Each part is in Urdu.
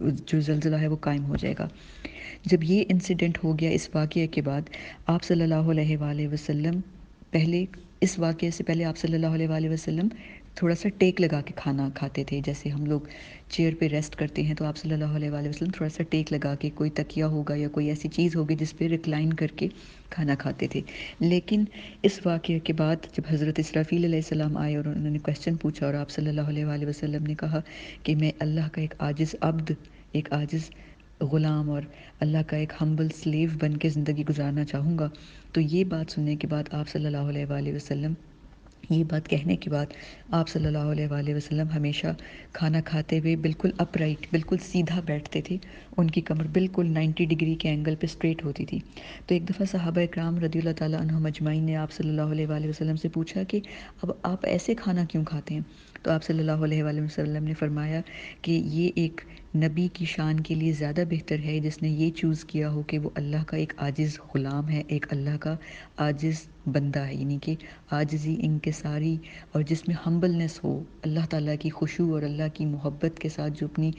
جو زلزلہ ہے وہ قائم ہو جائے گا۔ جب یہ انسیڈنٹ ہو گیا اس واقعے کے بعد، آپ صلی اللہ علیہ وآلہ وسلم پہلے، اس واقعے سے پہلے آپ صلی اللہ علیہ وآلہ وسلم تھوڑا سا ٹیک لگا کے کھانا کھاتے تھے، جیسے ہم لوگ چیئر پہ ریسٹ کرتے ہیں تو آپ صلی اللہ علیہ وآلہ وسلم تھوڑا سا ٹیک لگا کے، کوئی تکیہ ہوگا یا کوئی ایسی چیز ہوگی جس پہ ریکلائن کر کے کھانا کھاتے تھے۔ لیکن اس واقعے کے بعد جب حضرت اسرافیل علیہ السلام آئے اور انہوں نے کویسچن پوچھا، اور آپ صلی اللہ علیہ وآلہ وسلم نے کہا کہ میں اللہ کا ایک عاجز عبد، ایک عاجز غلام اور اللہ کا ایک ہمبل سلیو بن کے زندگی گزارنا چاہوں گا، تو یہ بات سننے کے بعد آپ صلی اللہ علیہ وآلہ وسلم، یہ بات کہنے کے بعد آپ صلی اللہ علیہ وآلہ وسلم ہمیشہ کھانا کھاتے ہوئے بالکل اپ رائٹ، بالکل سیدھا بیٹھتے تھے، ان کی کمر بالکل 90 ڈگری کے اینگل پہ اسٹریٹ ہوتی تھی۔ تو ایک دفعہ صحابہ اکرام رضی اللہ تعالیٰ عنہم اجمعین نے آپ صلی اللہ علیہ وآلہ وسلم سے پوچھا کہ اب آپ ایسے کھانا کیوں کھاتے ہیں؟ تو آپ صلی اللہ علیہ وآلہ وسلم نے فرمایا کہ یہ ایک نبی کی شان کے لیے زیادہ بہتر ہے جس نے یہ چوز کیا ہو کہ وہ اللہ کا ایک عاجز غلام ہے، ایک اللہ کا عاجز بندہ ہے، یعنی کہ عاجزی، انکساری، اور جس میں ہمبلنس ہو، اللہ تعالیٰ کی خشوع اور اللہ کی محبت کے ساتھ جو اپنی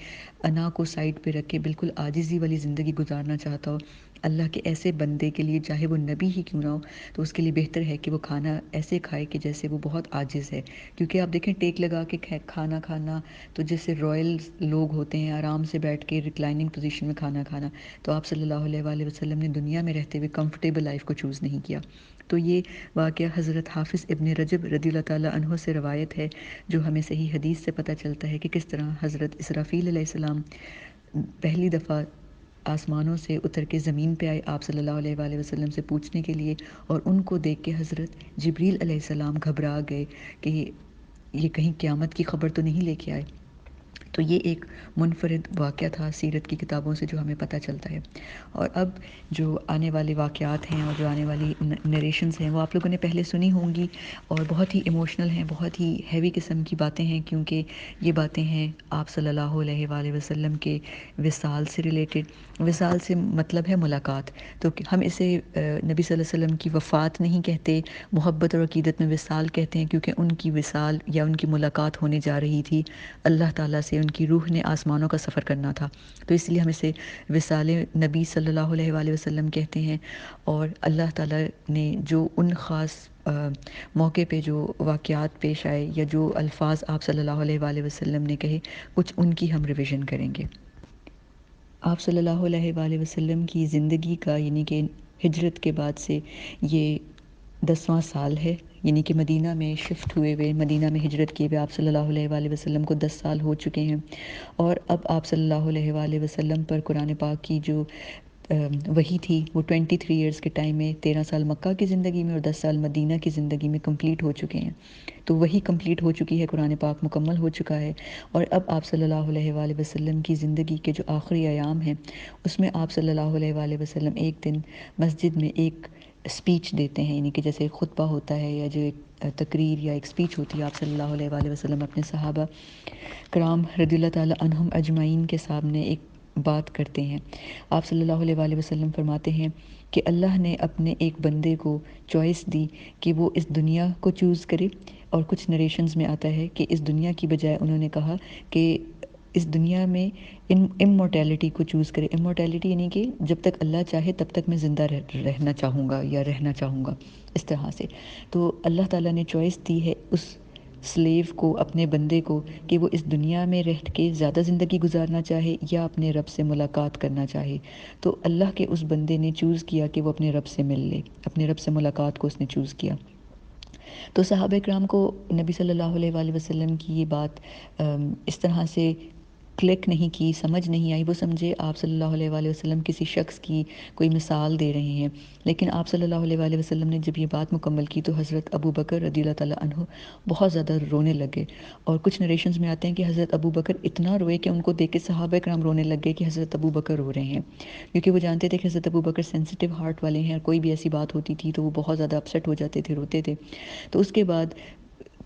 انا کو سائڈ پہ رکھ کے بالکل عاجزی والی زندگی گزارنا چاہتا ہو، اللہ کے ایسے بندے کے لیے چاہے وہ نبی ہی کیوں نہ ہو تو اس کے لیے بہتر ہے کہ وہ کھانا ایسے کھائے کہ جیسے وہ بہت عاجز ہے۔ کیونکہ آپ دیکھیں ٹیک لگا کے کھانا کھانا تو جیسے رائل لوگ ہوتے ہیں آرام سے بیٹھ کے ریکلائننگ پوزیشن میں کھانا کھانا، تو آپ صلی اللہ علیہ وآلہ وسلم نے دنیا میں رہتے ہوئے کمفرٹیبل لائف کو چوز نہیں کیا۔ تو یہ واقعہ حضرت حافظ ابن رجب رضی اللہ تعالیٰ عنہ سے روایت ہے، جو ہمیں صحیح حدیث سے پتہ چلتا ہے کہ کس طرح حضرت اسرافیل علیہ السلام پہلی دفعہ آسمانوں سے اتر کے زمین پہ آئے آپ صلی اللہ علیہ وآلہ وسلم سے پوچھنے کے لیے، اور ان کو دیکھ کے حضرت جبریل علیہ السلام گھبرا گئے کہ یہ کہیں قیامت کی خبر تو نہیں لے کے آئے۔ تو یہ ایک منفرد واقعہ تھا سیرت کی کتابوں سے جو ہمیں پتہ چلتا ہے۔ اور اب جو آنے والے واقعات ہیں اور جو آنے والی نریشنز ہیں وہ آپ لوگوں نے پہلے سنی ہوں گی، اور بہت ہی ایموشنل ہیں، بہت ہی ہیوی قسم کی باتیں ہیں، کیونکہ یہ باتیں ہیں آپ صلی اللہ علیہ وآلہ وسلم کے وصال سے ریلیٹڈ۔ وصال سے مطلب ہے ملاقات، تو ہم اسے نبی صلی اللہ علیہ وسلم کی وفات نہیں کہتے، محبت اور عقیدت میں وصال کہتے ہیں، کیونکہ ان کی وصال یا ان کی ملاقات ہونے جا رہی تھی اللہ تعالیٰ سے، ان کی روح نے آسمانوں کا سفر کرنا تھا، تو اس لیے ہم اسے وصال نبی صلی اللہ علیہ وآلہ وسلم کہتے ہیں۔ اور اللہ تعالیٰ نے جو ان خاص موقع پہ جو واقعات پیش آئے یا جو الفاظ آپ صلی اللہ علیہ وآلہ وسلم نے کہے، کچھ ان کی ہم ریویژن کریں گے۔ آپ صلی اللہ علیہ وآلہ وسلم کی زندگی کا، یعنی کہ ہجرت کے بعد سے یہ 10واں سال ہے، یعنی کہ مدینہ میں شفٹ ہوئے ہوئے، مدینہ میں ہجرت کیے ہوئے آپ صلی اللہ علیہ وآلہ وسلم کو 10 سال ہو چکے ہیں، اور اب آپ صلی اللہ علیہ وآلہ وسلم پر قرآن پاک کی جو وحی تھی وہ 23 ایئرس کے ٹائم میں 13 سال مکہ کی زندگی میں اور 10 سال مدینہ کی زندگی میں کمپلیٹ ہو چکے ہیں۔ تو وہی کمپلیٹ ہو چکی ہے، قرآن پاک مکمل ہو چکا ہے، اور اب آپ صلی اللہ علیہ وآلہ وسلم کی زندگی کے جو آخری ایام ہیں اس میں آپ صلی اللہ علیہ وآلہ وسلم ایک دن مسجد میں ایک اسپیچ دیتے ہیں، یعنی کہ جیسے خطبہ ہوتا ہے یا جو ایک تقریر یا ایک اسپیچ ہوتی ہے، آپ صلی اللہ علیہ وآلہ وسلم اپنے صحابہ کرام رضی اللہ تعالیٰ عنہم اجمعین کے سامنے ایک بات کرتے ہیں۔ آپ صلی اللہ علیہ وآلہ وسلم فرماتے ہیں کہ اللہ نے اپنے ایک بندے کو چوائس دی کہ وہ اس دنیا کو چوز کرے، اور کچھ نریشنز میں آتا ہے کہ اس دنیا کی بجائے انہوں نے کہا کہ اس دنیا میں امورٹیلٹی کو چوز کرے۔ امورٹیلٹی یعنی کہ جب تک اللہ چاہے تب تک میں زندہ رہنا چاہوں گا یا رہنا چاہوں گا، اس طرح سے۔ تو اللہ تعالیٰ نے چوائس دی ہے اس سلیو کو، اپنے بندے کو، کہ وہ اس دنیا میں رہ کے زیادہ زندگی گزارنا چاہے یا اپنے رب سے ملاقات کرنا چاہے۔ تو اللہ کے اس بندے نے چوز کیا کہ وہ اپنے رب سے مل لے، اپنے رب سے ملاقات کو اس نے چوز کیا۔ تو صحابہ اکرام کو نبی صلی اللہ علیہ وآلہ وسلم کی یہ بات اس طرح سے کلک نہیں کی، سمجھ نہیں آئی، وہ سمجھے آپ صلی اللہ علیہ وآلہ وسلم کسی شخص کی کوئی مثال دے رہے ہیں۔ لیکن آپ صلی اللہ علیہ وآلہ وسلم نے جب یہ بات مکمل کی تو حضرت ابو بکر رضی اللہ تعالیٰ عنہ بہت زیادہ رونے لگے، اور کچھ نریشنز میں آتے ہیں کہ حضرت ابو بکر اتنا روئے کہ ان کو دیکھ کے صحابہ اکرام رونے لگ گئے کہ حضرت ابو بکر رو رہے ہیں، کیونکہ وہ جانتے تھے کہ حضرت ابو بکر سینسٹیو ہارٹ والے ہیں، اور کوئی بھی ایسی بات ہوتی تھی تو وہ بہت زیادہ اپسیٹ ہو جاتے تھے، روتے تھے۔ تو اس کے بعد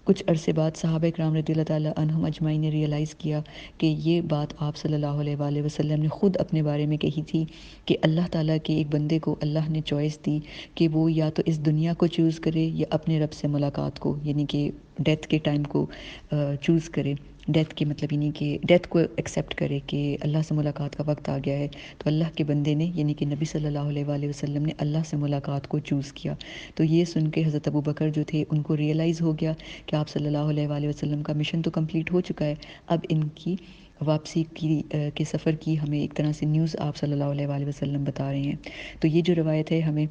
کچھ عرصے بعد صحابہ اکرام رضی اللہ تعالیٰ عنہم اجمعین نے ریئلائز کیا کہ یہ بات آپ صلی اللہ علیہ وآلہ وسلم نے خود اپنے بارے میں کہی تھی کہ اللہ تعالیٰ کے ایک بندے کو اللہ نے چوائس دی کہ وہ یا تو اس دنیا کو چوز کرے یا اپنے رب سے ملاقات کو، یعنی کہ ڈیتھ کے ٹائم کو چوز کرے۔ ڈیتھ کے مطلب یعنی کہ ڈیتھ کو ایکسیپٹ کرے کہ اللہ سے ملاقات کا وقت آ گیا ہے، تو اللہ کے بندے نے یعنی کہ نبی صلی اللہ علیہ وآلہ وسلم نے اللہ سے ملاقات کو چوز کیا۔ تو یہ سن کے حضرت ابو بکر جو تھے ان کو ریئلائز ہو گیا کہ آپ صلی اللہ علیہ وآلہ وسلم کا مشن تو کمپلیٹ ہو چکا ہے، اب ان کی واپسی کی کے سفر کی ہمیں ایک طرح سے نیوز آپ صلی اللہ علیہ وآلہ وسلم بتا رہے ہیں۔ تو یہ جو روایت ہے ہمیں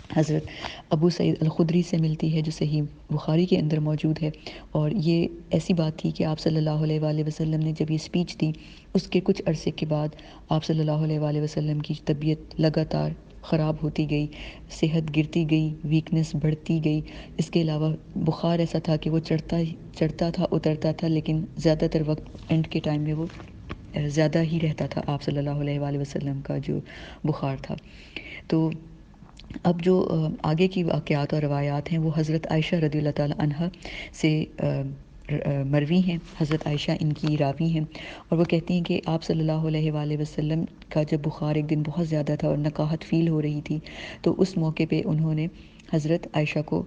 حضرت ابو سعید الخدری سے ملتی ہے جو صحیح بخاری کے اندر موجود ہے، اور یہ ایسی بات تھی کہ آپ صلی اللہ علیہ وآلہ وسلم نے جب یہ اسپیچ دی اس کے کچھ عرصے کے بعد آپ صلی اللہ علیہ وآلہ وسلم کی طبیعت لگاتار خراب ہوتی گئی، صحت گرتی گئی، ویکنس بڑھتی گئی، اس کے علاوہ بخار ایسا تھا کہ وہ چڑھتا تھا اترتا تھا، لیکن زیادہ تر وقت اینڈ کے ٹائم میں وہ زیادہ ہی رہتا تھا آپ صلی اللہ علیہ وآلہ وسلم کا جو بخار تھا۔ تو اب جو آگے کی واقعات اور روایات ہیں وہ حضرت عائشہ رضی اللہ تعالی عنہ سے مروی ہیں۔ حضرت عائشہ ان کی راوی ہیں، اور وہ کہتی ہیں کہ آپ صلی اللہ علیہ وآلہ وسلم کا جب بخار ایک دن بہت زیادہ تھا اور نقاہت فیل ہو رہی تھی، تو اس موقع پہ انہوں نے حضرت عائشہ کو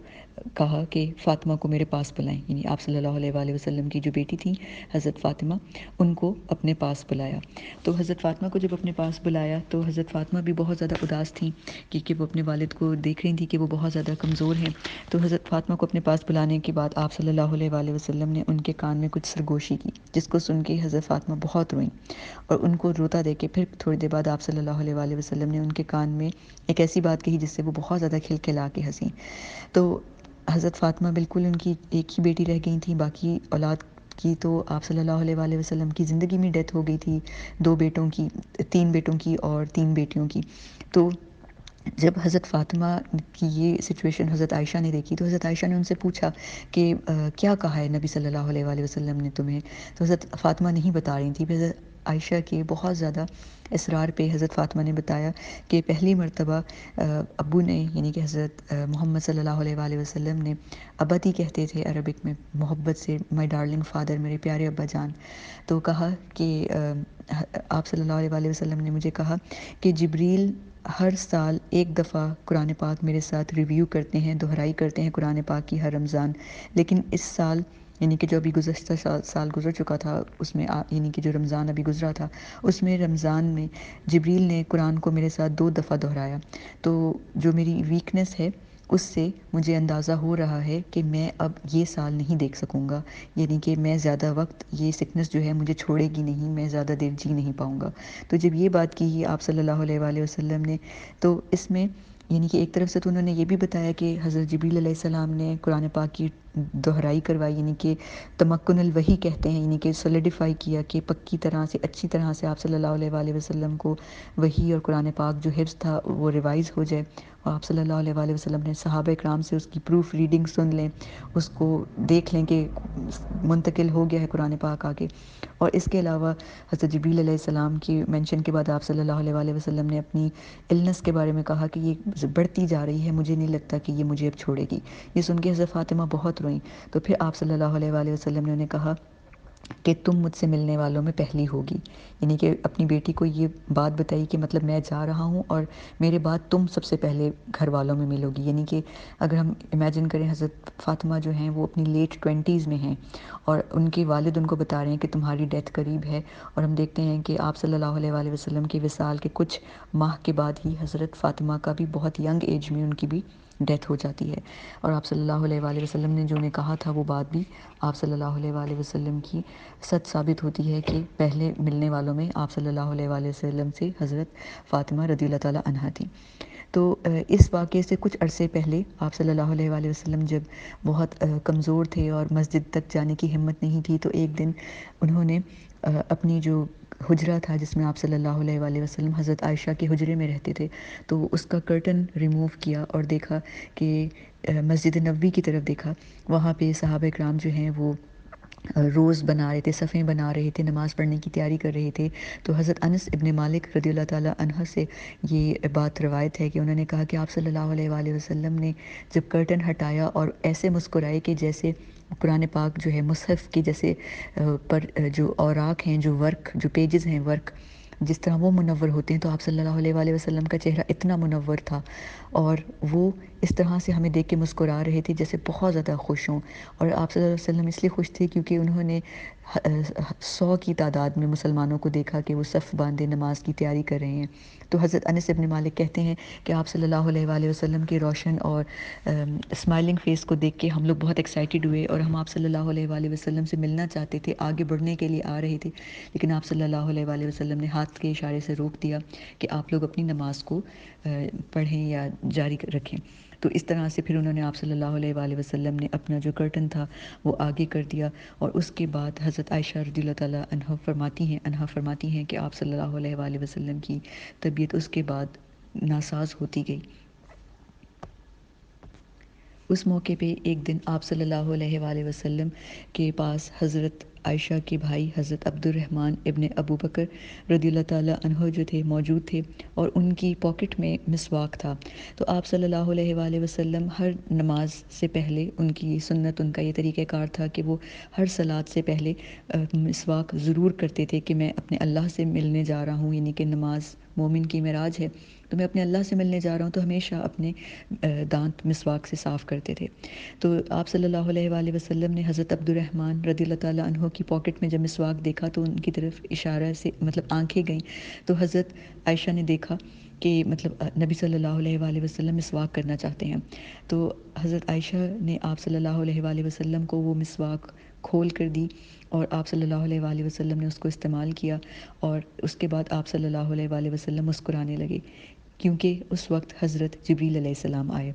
کہا کہ فاطمہ کو میرے پاس بلائیں، یعنی آپ صلی اللہ علیہ وآلہ وسلم کی جو بیٹی تھیں حضرت فاطمہ، ان کو اپنے پاس بلایا۔ تو حضرت فاطمہ کو جب اپنے پاس بلایا تو حضرت فاطمہ بھی بہت زیادہ اداس تھیں، کیونکہ وہ اپنے والد کو دیکھ رہی تھی کہ وہ بہت زیادہ کمزور ہیں۔ تو حضرت فاطمہ کو اپنے پاس بلانے کے بعد آپ صلی اللہ علیہ وآلہ وسلم نے ان کے کان میں کچھ سرگوشی کی، جس کو سن کے حضرت فاطمہ بہت روئیں، اور ان کو روتا دیکھ کے پھر تھوڑی دیر بعد آپ صلی اللہ علیہ وآلہ وسلم نے ان کے کان میں ایک ایسی بات کہی جس سے وہ بہت زیادہ کھلکھلا کے ہنسیں۔ تو حضرت فاطمہ بالکل ان کی ایک ہی بیٹی رہ گئی تھیں، باقی اولاد کی تو آپ صلی اللہ علیہ وآلہ وسلم کی زندگی میں ڈیتھ ہو گئی تھی، 2 بیٹوں کی، 3 بیٹوں کی اور 3 بیٹیوں کی۔ تو جب حضرت فاطمہ کی یہ سچویشن حضرت عائشہ نے دیکھی تو حضرت عائشہ نے ان سے پوچھا کہ کیا کہا ہے نبی صلی اللہ علیہ وآلہ وسلم نے تمہیں؟ تو حضرت فاطمہ نہیں بتا رہی تھی، پھر حضرت عائشہ کے بہت زیادہ اصرار پہ حضرت فاطمہ نے بتایا کہ پہلی مرتبہ ابو نے یعنی کہ حضرت محمد صلی اللہ علیہ وآلہ وسلم نے، ابتی کہتے تھے عربک میں محبت سے، مائی ڈارلنگ فادر، میرے پیارے ابا جان، تو کہا کہ آپ صلی اللہ علیہ وآلہ وسلم نے مجھے کہا کہ جبریل ہر سال ایک دفعہ قرآن پاک میرے ساتھ ریویو کرتے ہیں، دہرائی کرتے ہیں قرآن پاک کی ہر رمضان، لیکن اس سال یعنی کہ جو ابھی گزشتہ سال گزر چکا تھا اس میں یعنی کہ جو رمضان ابھی گزرا تھا اس میں رمضان میں جبریل نے قرآن کو میرے ساتھ 2 دفعہ دہرایا، تو جو میری ویکنس ہے اس سے مجھے اندازہ ہو رہا ہے کہ میں اب یہ سال نہیں دیکھ سکوں گا، یعنی کہ میں زیادہ وقت یہ سکنس جو ہے مجھے چھوڑے گی نہیں، میں زیادہ دیر جی نہیں پاؤں گا۔ تو جب یہ بات کی آپ صلی اللہ علیہ وآلہ وسلم نے، تو اس میں یعنی کہ ایک طرف سے تو انہوں نے یہ بھی بتایا کہ حضرت جبریل علیہ السلام نے قرآن پاک کی دہرائی کروائی، یعنی کہ تمکن الوحی کہتے ہیں، یعنی کہ سولیڈیفائی کیا کہ پکی طرح سے اچھی طرح سے آپ صلی اللہ علیہ وآلہ وسلم کو وحی اور قرآن پاک جو حفظ تھا وہ ریوائز ہو جائے، اور آپ صلی اللہ علیہ وآلہ وسلم نے صحابہ اکرام سے اس کی پروف ریڈنگ سن لیں، اس کو دیکھ لیں کہ منتقل ہو گیا ہے قرآن پاک آگے۔ اور اس کے علاوہ حضرت جبریل علیہ السلام کی مینشن کے بعد آپ صلی اللہ علیہ وآلہ وسلم نے اپنی النس کے بارے میں کہا کہ یہ بڑھتی جا رہی ہے، مجھے نہیں لگتا کہ یہ مجھے اب چھوڑے گی۔ یہ سن کے حضرت فاطمہ بہت روئیں، تو پھر آپ صلی اللہ علیہ وآلہ وسلم نے انہیں کہا کہ تم مجھ سے ملنے والوں میں پہلی ہوگی، یعنی کہ اپنی بیٹی کو یہ بات بتائی کہ مطلب میں جا رہا ہوں اور میرے بعد تم سب سے پہلے گھر والوں میں ملو گی، یعنی کہ اگر ہم امیجن کریں حضرت فاطمہ جو ہیں وہ اپنی لیٹ 20s میں ہیں اور ان کے والد ان کو بتا رہے ہیں کہ تمہاری ڈیتھ قریب ہے، اور ہم دیکھتے ہیں کہ آپ صلی اللہ علیہ وآلہ وسلم کے وصال کے کچھ ماہ کے بعد ہی حضرت فاطمہ کا بھی بہت ینگ ایج میں ان کی بھی ڈیتھ ہو جاتی ہے، اور آپ صلی اللہ علیہ وآلہ وسلم نے جو انہیں کہا تھا وہ بات بھی آپ صلی اللہ علیہ وآلہ وسلم کی سچ ثابت ہوتی ہے کہ پہلے ملنے والوں میں آپ صلی اللہ علیہ وآلہ وسلم سے حضرت فاطمہ رضی اللہ تعالی عنہا تھی۔ تو اس واقعے سے کچھ عرصے پہلے آپ صلی اللہ علیہ وآلہ وسلم جب بہت کمزور تھے اور مسجد تک جانے کی ہمت نہیں تھی، تو ایک دن انہوں نے اپنی جو حجرہ تھا جس میں آپ صلی اللہ علیہ وآلہ وسلم حضرت عائشہ کے حجرے میں رہتے تھے، تو اس کا کرٹن ریموو کیا اور دیکھا کہ مسجد نبوی کی طرف دیکھا، وہاں پہ صحابہ اکرام جو ہیں وہ روز بنا رہے تھے، صفیں بنا رہے تھے، نماز پڑھنے کی تیاری کر رہے تھے۔ تو حضرت انس ابن مالک رضی اللہ تعالیٰ عنہ سے یہ بات روایت ہے کہ انہوں نے کہا کہ آپ صلی اللہ علیہ وآلہ وسلم نے جب کرٹن ہٹایا اور ایسے مسکرائے کہ جیسے قرآن پاک جو ہے مصحف کی جیسے پر جو اوراق ہیں، جو ورک، جو پیجز ہیں ورک، جس طرح وہ منور ہوتے ہیں، تو آپ صلی اللہ علیہ وآلہ وسلم کا چہرہ اتنا منور تھا اور وہ اس طرح سے ہمیں دیکھ کے مسکرا رہے تھے جیسے بہت زیادہ خوش ہوں، اور آپ صلی اللہ علیہ وسلم اس لیے خوش تھے کیونکہ انہوں نے 100 کی تعداد میں مسلمانوں کو دیکھا کہ وہ صف باندھے نماز کی تیاری کر رہے ہیں۔ تو حضرت انس بن مالک کہتے ہیں کہ آپ صلی اللہ علیہ وآلہ وسلم کے روشن اور اسمائلنگ فیس کو دیکھ کے ہم لوگ بہت ایکسائٹیڈ ہوئے، اور ہم آپ صلی اللہ علیہ وآلہ وسلم سے ملنا چاہتے تھے، آگے بڑھنے کے لیے آ رہے تھے، لیکن آپ صلی اللہ علیہ وآلہ وسلم نے ہاتھ کے اشارے سے روک دیا کہ آپ لوگ اپنی نماز کو پڑھیں یا جاری رکھیں۔ تو اس طرح سے پھر انہوں نے آپ صلی اللہ علیہ وآلہ وسلم نے اپنا جو کرٹن تھا وہ آگے کر دیا، اور اس کے بعد حضرت عائشہ رضی اللہ تعالیٰ عنہا فرماتی ہیں کہ آپ صلی اللہ علیہ وآلہ وسلم کی طبیعت اس کے بعد ناساز ہوتی گئی۔ اس موقع پہ ایک دن آپ صلی اللہ علیہ وآلہ وسلم کے پاس حضرت عائشہ کے بھائی حضرت عبد الرحمن ابن ابو بکر رضی اللہ تعالیٰ عنہ جو تھے موجود تھے، اور ان کی پاکٹ میں مسواک تھا۔ تو آپ صلی اللہ علیہ وآلہ وسلم ہر نماز سے پہلے، ان کی سنت، ان کا یہ طریقہ کار تھا کہ وہ ہر صلاۃ سے پہلے مسواک ضرور کرتے تھے کہ میں اپنے اللہ سے ملنے جا رہا ہوں، یعنی کہ نماز مومن کی معراج ہے، تو میں اپنے اللہ سے ملنے جا رہا ہوں، تو ہمیشہ اپنے دانت مسواک سے صاف کرتے تھے۔ تو آپ صلی اللہ علیہ وآلہ وسلم نے حضرت عبد الرحمن رضی اللہ تعالیٰ عنہ کی پاکٹ میں جب مسواک دیکھا تو ان کی طرف اشارہ سے مطلب آنکھیں گئیں، تو حضرت عائشہ نے دیکھا کہ مطلب نبی صلی اللہ علیہ وآلہ وسلم مسواک کرنا چاہتے ہیں، تو حضرت عائشہ نے آپ صلی اللہ علیہ وآلہ وسلم کو وہ مسواک کھول کر دی، اور آپ صلی اللہ علیہ وآلہ وسلم نے اس کو استعمال کیا، اور اس کے بعد آپ صلی اللہ علیہ وآلہ وسلم مسکرانے لگے، کیونکہ اس وقت حضرت جبریل علیہ السلام آئے۔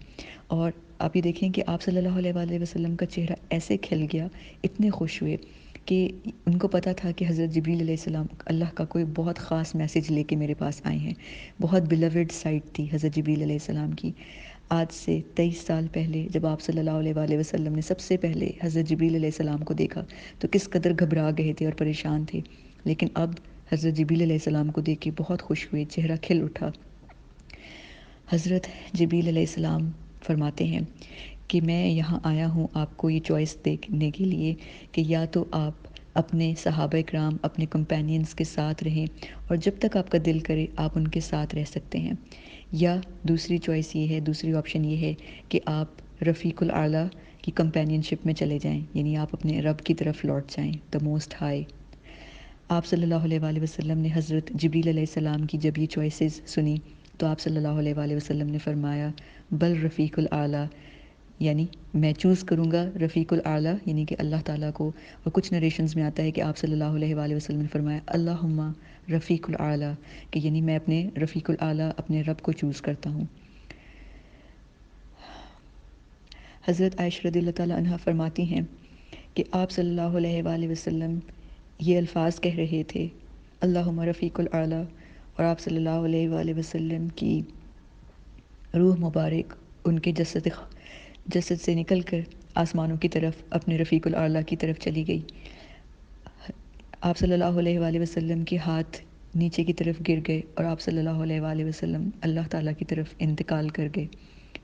اور آپ یہ دیکھیں کہ آپ صلی اللہ علیہ وآلہ وسلم کا چہرہ ایسے کھل گیا، اتنے خوش ہوئے کہ ان کو پتہ تھا کہ حضرت جبریل علیہ السلام اللہ کا کوئی بہت خاص میسیج لے کے میرے پاس آئے ہیں۔ بہت بیلوڈ سائٹ تھی حضرت جبریل علیہ السلام کی۔ آج سے 23 سال پہلے جب آپ صلی اللہ علیہ وآلہ وسلم نے سب سے پہلے حضرت جبریل علیہ السلام کو دیکھا تو کس قدر گھبرا گئے تھے اور پریشان تھے، لیکن اب حضرت جبریل علیہ السلام کو دیکھ کے بہت خوش ہوئے، چہرہ کھل اٹھا۔ حضرت جبریل علیہ السلام فرماتے ہیں کہ میں یہاں آیا ہوں آپ کو یہ چوائس دینے کے لیے کہ یا تو آپ اپنے صحابہ کرام، اپنے کمپینینز کے ساتھ رہیں، اور جب تک آپ کا دل کرے آپ ان کے ساتھ رہ سکتے ہیں، یا دوسری چوائس یہ ہے، دوسری آپشن یہ ہے کہ آپ رفیق الاعلیٰ کی کمپینین شپ میں چلے جائیں، یعنی آپ اپنے رب کی طرف لوٹ جائیں، دا موسٹ ہائی۔ آپ صلی اللہ علیہ وآلہ وسلم نے حضرت جبریل علیہ السلام کی جب یہ چوائسیز سنی تو آپ صلی اللہ علیہ وآلہ وسلم نے فرمایا بل رفیق الاعلیٰ، یعنی میں چوز کروں گا رفیق الاعلیٰ، یعنی کہ اللہ تعالیٰ کو۔ اور کچھ نریشنز میں آتا ہے کہ آپ صلی اللہ علیہ وآلہ وسلم نے فرمایا اللہم رفیق الاعلیٰ، کہ یعنی میں اپنے رفیق الاعلیٰ اپنے رب کو چوز کرتا ہوں۔ حضرت عائشہ رضی اللہ تعالیٰ عنہ فرماتی ہیں کہ آپ صلی اللہ علیہ وآلہ وسلم یہ الفاظ کہہ رہے تھے اللہم رفیق الاعلیٰ، اور آپ صلی اللہ علیہ وآلہ وسلم کی روح مبارک ان کے جسد سے نکل کر آسمانوں کی طرف اپنے رفیق الاعلیٰ کی طرف چلی گئی۔ آپ صلی اللہ علیہ وآلہ وسلم کے ہاتھ نیچے کی طرف گر گئے، اور آپ صلی اللہ علیہ وآلہ وسلم اللہ تعالیٰ کی طرف انتقال کر گئے،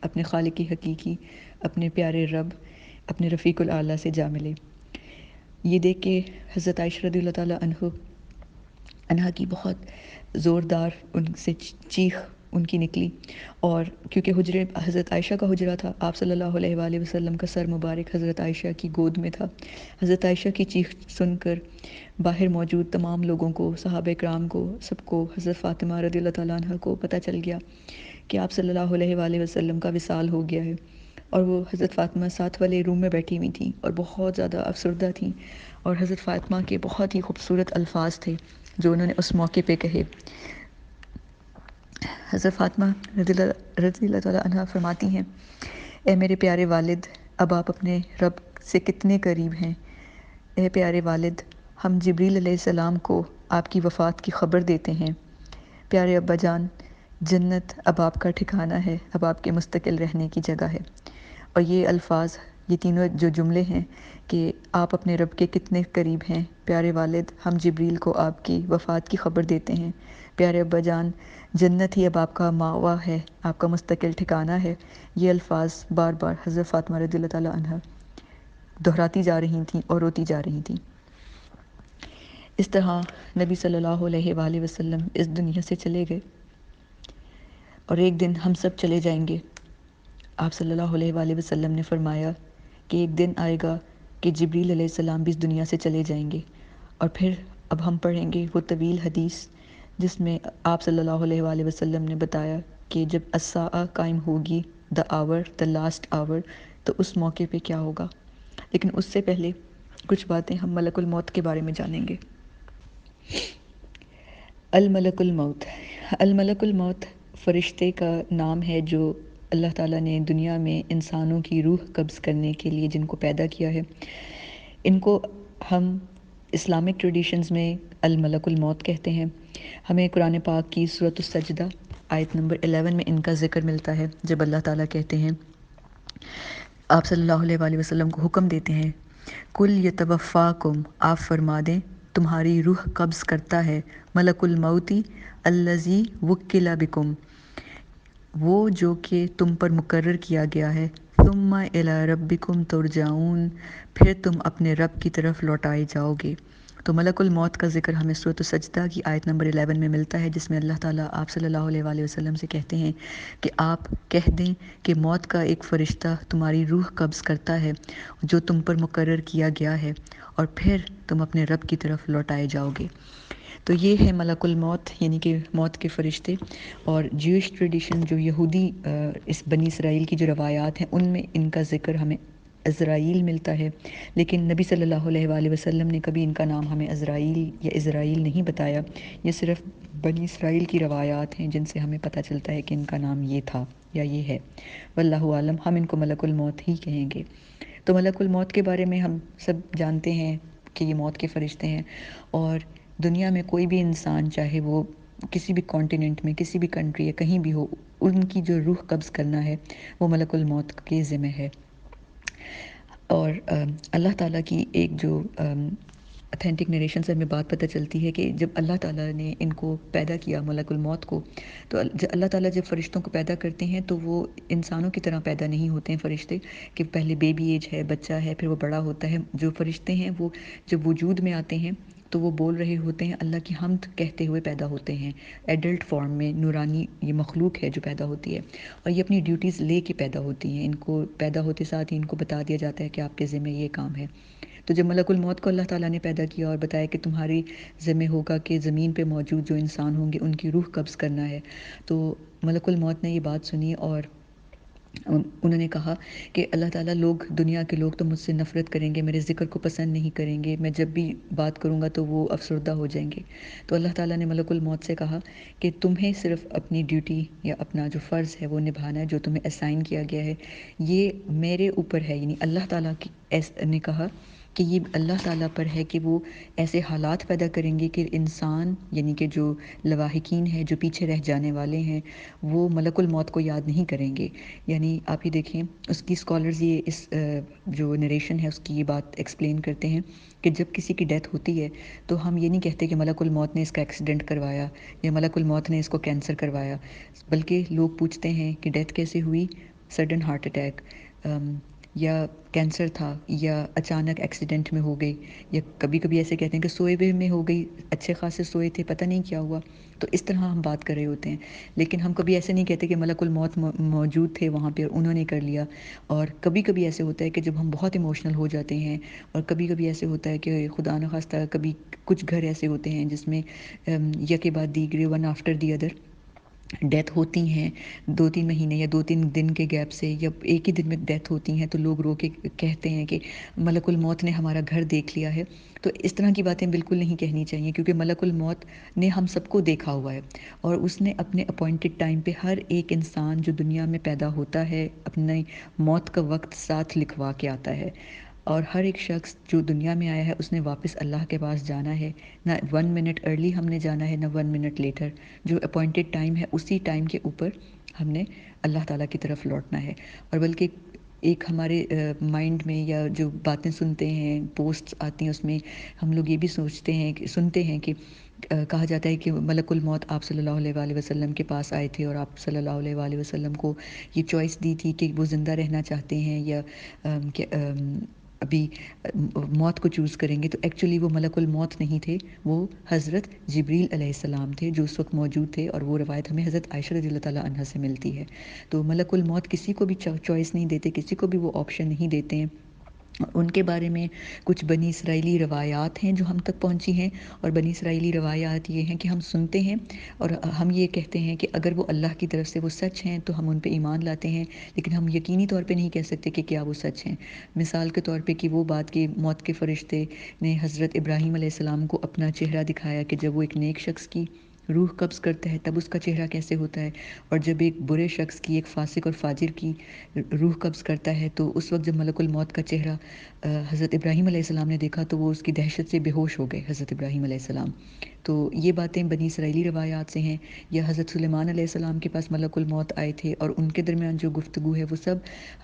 اپنے خالق حقیقی، اپنے پیارے رب، اپنے رفیق الاعلیٰ سے جا ملے۔ یہ دیکھ کے حضرت عائشہ رضی اللہ تعالیٰ عنہا کی بہت زوردار ان سے چیخ ان کی نکلی، اور کیونکہ حجرے حضرت عائشہ کا حجرہ تھا، آپ صلی اللہ علیہ وآلہ وسلم کا سر مبارک حضرت عائشہ کی گود میں تھا۔ حضرت عائشہ کی چیخ سن کر باہر موجود تمام لوگوں کو، صحابہ کرام کو، سب کو، حضرت فاطمہ رضی اللہ تعالیٰ عنہ کو پتہ چل گیا کہ آپ صلی اللہ علیہ وآلہ وسلم کا وصال ہو گیا ہے، اور وہ حضرت فاطمہ ساتھ والے روم میں بیٹھی ہوئی تھیں اور بہت زیادہ افسردہ تھیں، اور حضرت فاطمہ کے بہت ہی خوبصورت الفاظ تھے جو انہوں نے اس موقع پہ کہے۔ حضرت فاطمہ رضی اللہ تعالیٰ عنہ فرماتی ہیں اے میرے پیارے والد، اب آپ اپنے رب سے کتنے قریب ہیں۔ اے پیارے والد، ہم جبریل علیہ السلام کو آپ کی وفات کی خبر دیتے ہیں۔ پیارے ابا جان، جنت اب آپ کا ٹھکانہ ہے، اب آپ کے مستقل رہنے کی جگہ ہے۔ اور یہ الفاظ، یہ تینوں جو جملے ہیں کہ آپ اپنے رب کے کتنے قریب ہیں، پیارے والد ہم جبریل کو آپ کی وفات کی خبر دیتے ہیں، پیارے ابا جان جنت ہی اب آپ کا ماوا ہے، آپ کا مستقل ٹھکانہ ہے، یہ الفاظ بار بار حضرت فاطمہ رضی اللہ تعالیٰ عنہ دہراتی جا رہی تھیں اور روتی جا رہی تھیں۔ اس طرح نبی صلی اللہ علیہ وآلہ وسلم اس دنیا سے چلے گئے، اور ایک دن ہم سب چلے جائیں گے، آپ صلی اللہ علیہ وآلہ وسلم نے فرمایا کہ ایک دن آئے گا کہ جبریل علیہ السلام بھی اس دنیا سے چلے جائیں گے، اور پھر اب ہم پڑھیں گے وہ طویل حدیث جس میں آپ صلی اللہ علیہ وآلہ وسلم نے بتایا کہ جب الساعہ قائم ہوگی، دا آور، دا لاسٹ آور، تو اس موقع پہ کیا ہوگا۔ لیکن اس سے پہلے کچھ باتیں ہم ملک الموت کے بارے میں جانیں گے۔ الملک الموت، الملک الموت فرشتے کا نام ہے جو اللہ تعالیٰ نے دنیا میں انسانوں کی روح قبض کرنے کے لیے جن کو پیدا کیا ہے، ان کو ہم اسلامک ٹریڈیشنز میں الملک الموت کہتے ہیں۔ ہمیں قرآن پاک کی سورۃ السجدہ آیت نمبر 11 میں ان کا ذکر ملتا ہے، جب اللہ تعالیٰ کہتے ہیں، آپ صلی اللہ علیہ وآلہ وسلم کو حکم دیتے ہیں، کل یتوفاکم، آپ فرما دیں تمہاری روح قبض کرتا ہے ملک الموتی الذی وکل بکم، وہ جو کہ تم پر مقرر کیا گیا ہے، ثم الی ربکم ترجعون، پھر تم اپنے رب کی طرف لوٹائے جاؤ گے۔ تو ملک الموت کا ذکر ہمیں سورۃ السجدہ کی آیت نمبر 11 میں ملتا ہے، جس میں اللہ تعالیٰ آپ صلی اللہ علیہ وآلہ وسلم سے کہتے ہیں کہ آپ کہہ دیں کہ موت کا ایک فرشتہ تمہاری روح قبض کرتا ہے جو تم پر مقرر کیا گیا ہے، اور پھر تم اپنے رب کی طرف لوٹائے جاؤ گے۔ تو یہ ہے ملک الموت، یعنی کہ موت کے فرشتے۔ اور جیوش ٹریڈیشن، جو یہودی اس بنی اسرائیل کی جو روایات ہیں، ان میں ان کا ذکر ہمیں عزرائیل ملتا ہے، لیکن نبی صلی اللہ علیہ وآلہ وسلم نے کبھی ان کا نام ہمیں عزرائیل یا اسرائیل نہیں بتایا۔ یہ صرف بنی اسرائیل کی روایات ہیں جن سے ہمیں پتہ چلتا ہے کہ ان کا نام یہ تھا یا یہ ہے۔ واللہ عالم، ہم ان کو ملک الموت ہی کہیں گے۔ تو ملک الموت کے بارے میں ہم سب جانتے ہیں کہ یہ موت کے فرشتے ہیں، اور دنیا میں کوئی بھی انسان، چاہے وہ کسی بھی کانٹیننٹ میں، کسی بھی کنٹری یا کہیں بھی ہو، ان کی جو روح قبض کرنا ہے وہ ملک الموت کے ذمہ ہے۔ اور اللہ تعالیٰ کی ایک جو اتھینٹک نریشن سے ہمیں بات پتہ چلتی ہے کہ جب اللہ تعالیٰ نے ان کو پیدا کیا ملک الموت کو، تو اللہ تعالیٰ جب فرشتوں کو پیدا کرتے ہیں تو وہ انسانوں کی طرح پیدا نہیں ہوتے ہیں فرشتے، کہ پہلے بیبی ایج ہے، بچہ ہے، پھر وہ بڑا ہوتا ہے۔ جو فرشتے ہیں وہ جب وجود میں آتے ہیں تو وہ بول رہے ہوتے ہیں، اللہ کی حمد کہتے ہوئے پیدا ہوتے ہیں، ایڈلٹ فارم میں، نورانی یہ مخلوق ہے جو پیدا ہوتی ہے، اور یہ اپنی ڈیوٹیز لے کے پیدا ہوتی ہیں۔ ان کو پیدا ہوتے ساتھ ہی ان کو بتا دیا جاتا ہے کہ آپ کے ذمہ یہ کام ہے۔ تو جب ملک الموت کو اللہ تعالیٰ نے پیدا کیا اور بتایا کہ تمہاری ذمہ ہوگا کہ زمین پہ موجود جو انسان ہوں گے ان کی روح قبض کرنا ہے، تو ملک الموت نے یہ بات سنی، اور انہوں نے کہا کہ اللہ تعالیٰ، لوگ، دنیا کے لوگ تو مجھ سے نفرت کریں گے، میرے ذکر کو پسند نہیں کریں گے، میں جب بھی بات کروں گا تو وہ افسردہ ہو جائیں گے۔ تو اللہ تعالیٰ نے ملک الموت سے کہا کہ تمہیں صرف اپنی ڈیوٹی یا اپنا جو فرض ہے وہ نبھانا ہے، جو تمہیں اسائن کیا گیا ہے، یہ میرے اوپر ہے۔ یعنی اللہ تعالیٰ نے کہا کہ یہ اللہ تعالیٰ پر ہے کہ وہ ایسے حالات پیدا کریں گے کہ انسان، یعنی کہ جو لواحقین ہیں، جو پیچھے رہ جانے والے ہیں، وہ ملک الموت کو یاد نہیں کریں گے۔ یعنی آپ ہی دیکھیں، اس کی اسکالرز یہ اس جو نریشن ہے اس کی یہ بات ایکسپلین کرتے ہیں کہ جب کسی کی ڈیتھ ہوتی ہے تو ہم یہ نہیں کہتے کہ ملک الموت نے اس کا ایکسیڈنٹ کروایا یا ملک الموت نے اس کو کینسر کروایا، بلکہ لوگ پوچھتے ہیں کہ ڈیتھ کیسے ہوئی، سڈن ہارٹ اٹیک، یا کینسر تھا، یا اچانک ایکسیڈنٹ میں ہو گئی، یا کبھی کبھی ایسے کہتے ہیں کہ سوئے ہوئے میں ہو گئی، اچھے خاصے سوئے تھے، پتہ نہیں کیا ہوا۔ تو اس طرح ہم بات کر رہے ہوتے ہیں، لیکن ہم کبھی ایسے نہیں کہتے کہ ملک الموت موجود تھے وہاں پہ اور انہوں نے کر لیا۔ اور کبھی کبھی ایسے ہوتا ہے کہ جب ہم بہت ایموشنل ہو جاتے ہیں، اور کبھی کبھی ایسے ہوتا ہے کہ خدا نخواستہ کبھی کچھ گھر ایسے ہوتے ہیں جس میں یکے بعد دیگرے، one after the other death ہوتی ہیں، 2-3 مہینے یا 2-3 دن کے گیپ سے، یا ایک ہی دن میں ڈیتھ ہوتی ہیں، تو لوگ رو کے کہتے ہیں کہ ملک الموت نے ہمارا گھر دیکھ لیا ہے۔ تو اس طرح کی باتیں بالکل نہیں کہنی چاہیے، کیونکہ ملک الموت نے ہم سب کو دیکھا ہوا ہے، اور اس نے اپنے اپوائنٹڈ ٹائم پہ ہر ایک انسان جو دنیا میں پیدا ہوتا ہے اپنی موت کا وقت ساتھ لکھوا کے آتا ہے، اور ہر ایک شخص جو دنیا میں آیا ہے اس نے واپس اللہ کے پاس جانا ہے، نہ 1 منٹ ارلی ہم نے جانا ہے، نہ 1 منٹ لیٹر۔ جو اپوائنٹڈ ٹائم ہے اسی ٹائم کے اوپر ہم نے اللہ تعالیٰ کی طرف لوٹنا ہے۔ اور بلکہ ایک ہمارے مائنڈ میں یا جو باتیں سنتے ہیں، پوسٹس آتی ہیں، اس میں ہم لوگ یہ بھی سوچتے ہیں کہ سنتے ہیں کہ کہا جاتا ہے کہ ملک الموت آپ صلی اللہ علیہ وآلہ وسلم کے پاس آئے تھے، اور آپ صلی اللہ علیہ وآلہ وسلم کو یہ چوائس دی تھی کہ وہ زندہ رہنا چاہتے ہیں یا ابھی موت کو چوز کریں گے تو ایکچولی وہ ملک الموت نہیں تھے، وہ حضرت جبریل علیہ السلام تھے جو اس وقت موجود تھے، اور وہ روایت ہمیں حضرت عائشہ رضی اللہ تعالیٰ عنہا سے ملتی ہے۔ تو ملک الموت کسی کو بھی چوائس نہیں دیتے، کسی کو بھی وہ آپشن نہیں دیتے ہیں۔ ان کے بارے میں کچھ بنی اسرائیلی روایات ہیں جو ہم تک پہنچی ہیں، اور بنی اسرائیلی روایات یہ ہیں کہ ہم سنتے ہیں اور ہم یہ کہتے ہیں کہ اگر وہ اللہ کی طرف سے وہ سچ ہیں تو ہم ان پہ ایمان لاتے ہیں، لیکن ہم یقینی طور پہ نہیں کہہ سکتے کہ کیا وہ سچ ہیں۔ مثال کے طور پہ کہ وہ بات کہ موت کے فرشتے نے حضرت ابراہیم علیہ السلام کو اپنا چہرہ دکھایا کہ جب وہ ایک نیک شخص کی روح قبض کرتا ہے تب اس کا چہرہ کیسے ہوتا ہے، اور جب ایک برے شخص کی، ایک فاسق اور فاجر کی روح قبض کرتا ہے تو اس وقت جب ملک الموت کا چہرہ حضرت ابراہیم علیہ السلام نے دیکھا تو وہ اس کی دہشت سے بے ہوش ہو گئے حضرت ابراہیم علیہ السلام۔ تو یہ باتیں بنی اسرائیلی روایات سے ہیں، یا حضرت سلیمان علیہ السلام کے پاس ملک الموت آئے تھے اور ان کے درمیان جو گفتگو ہے وہ سب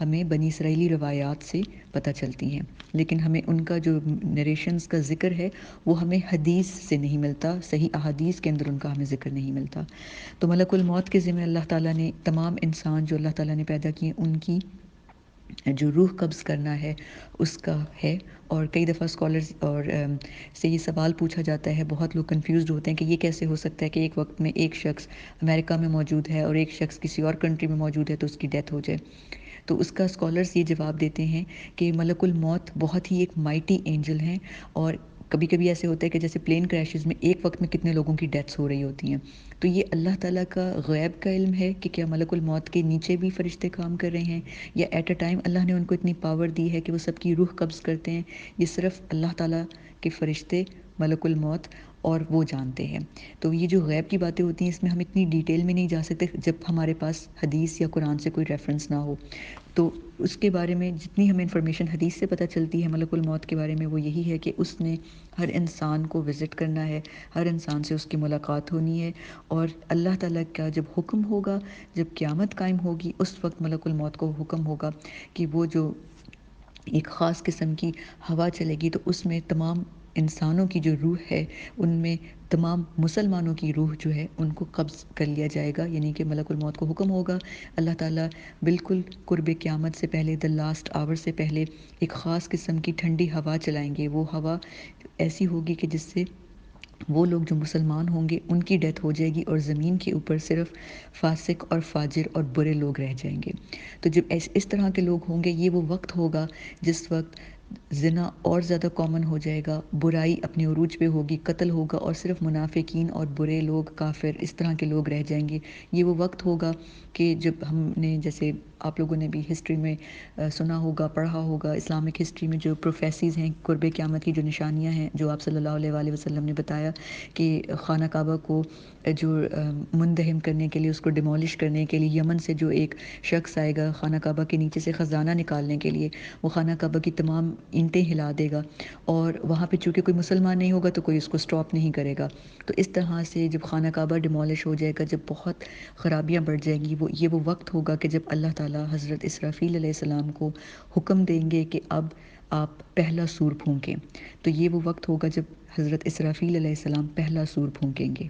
ہمیں بنی اسرائیلی روایات سے پتہ چلتی ہیں، لیکن ہمیں ان کا جو نریشنز کا ذکر ہے وہ ہمیں حدیث سے نہیں ملتا، صحیح احادیث کے اندر ان کا ہمیں ذکر نہیں ملتا۔ تو ملک الموت کے ذمہ اللہ تعالیٰ نے تمام انسان جو اللہ تعالیٰ نے پیدا کیے ان کی جو روح قبض کرنا ہے اس کا ہے۔ اور کئی دفعہ اسکالرز اور سے یہ سوال پوچھا جاتا ہے، بہت لوگ کنفیوزڈ ہوتے ہیں کہ یہ کیسے ہو سکتا ہے کہ ایک وقت میں ایک شخص امریکہ میں موجود ہے اور ایک شخص کسی اور کنٹری میں موجود ہے تو اس کی ڈیتھ ہو جائے۔ تو اس کا اسکالرز یہ جواب دیتے ہیں کہ ملک الموت بہت ہی ایک مائٹی اینجل ہیں، اور کبھی کبھی ایسے ہوتا ہے کہ جیسے پلین کریشز میں ایک وقت میں کتنے لوگوں کی ڈیتھس ہو رہی ہوتی ہیں۔ تو یہ اللہ تعالیٰ کا غیب کا علم ہے کہ کیا ملک الموت کے نیچے بھی فرشتے کام کر رہے ہیں، یا ایٹ اے ٹائم اللہ نے ان کو اتنی پاور دی ہے کہ وہ سب کی روح قبض کرتے ہیں۔ یہ صرف اللہ تعالیٰ کے فرشتے، ملک الموت اور وہ جانتے ہیں۔ تو یہ جو غیب کی باتیں ہوتی ہیں اس میں ہم اتنی ڈیٹیل میں نہیں جا سکتے جب ہمارے پاس حدیث یا قرآن سے کوئی ریفرنس نہ ہو۔ تو اس کے بارے میں جتنی ہمیں انفارمیشن حدیث سے پتہ چلتی ہے ملک الموت کے بارے میں وہ یہی ہے کہ اس نے ہر انسان کو وزٹ کرنا ہے، ہر انسان سے اس کی ملاقات ہونی ہے، اور اللہ تعالیٰ کا جب حکم ہوگا، جب قیامت قائم ہوگی اس وقت ملک الموت کو حکم ہوگا کہ وہ جو ایک خاص قسم کی ہوا چلے گی تو اس میں تمام انسانوں کی جو روح ہے ان میں تمام مسلمانوں کی روح جو ہے ان کو قبض کر لیا جائے گا، یعنی کہ ملک الموت کو حکم ہوگا، اللہ تعالیٰ بالکل قرب قیامت سے پہلے دی لاسٹ آور سے پہلے ایک خاص قسم کی ٹھنڈی ہوا چلائیں گے۔ وہ ہوا ایسی ہوگی کہ جس سے وہ لوگ جو مسلمان ہوں گے ان کی ڈیتھ ہو جائے گی، اور زمین کے اوپر صرف فاسق اور فاجر اور برے لوگ رہ جائیں گے۔ تو جب اس طرح کے لوگ ہوں گے، یہ وہ وقت ہوگا جس وقت زنا اور زیادہ کامن ہو جائے گا، برائی اپنے عروج پہ ہوگی، قتل ہوگا، اور صرف منافقین اور برے لوگ، کافر، اس طرح کے لوگ رہ جائیں گے۔ یہ وہ وقت ہوگا کہ جب ہم نے، جیسے آپ لوگوں نے بھی ہسٹری میں سنا ہوگا، پڑھا ہوگا، اسلامک ہسٹری میں جو پروفیسیز ہیں قرب قیامت کی جو نشانیاں ہیں جو آپ صلی اللہ علیہ وآلہ وسلم نے بتایا کہ خانہ کعبہ کو جو مندہم کرنے کے لیے، اس کو ڈیمولش کرنے کے لیے یمن سے جو ایک شخص آئے گا خانہ کعبہ کے نیچے سے خزانہ نکالنے کے لیے، وہ خانہ کعبہ کی تمام اینٹیں ہلا دے گا، اور وہاں پہ چونکہ کوئی مسلمان نہیں ہوگا تو کوئی اس کو سٹاپ نہیں کرے گا۔ تو اس طرح سے جب خانہ کعبہ ڈیمولش ہو جائے گا، جب بہت خرابیاں بڑھ جائیں گی، یہ وہ وقت ہوگا کہ جب اللہ تعالیٰ حضرت اسرافیل علیہ السلام کو حکم دیں گے کہ اب آپ پہلا سور پھونکیں۔ تو یہ وہ وقت ہوگا جب حضرت اسرافیل علیہ السلام پہلا سور پھونکیں گے۔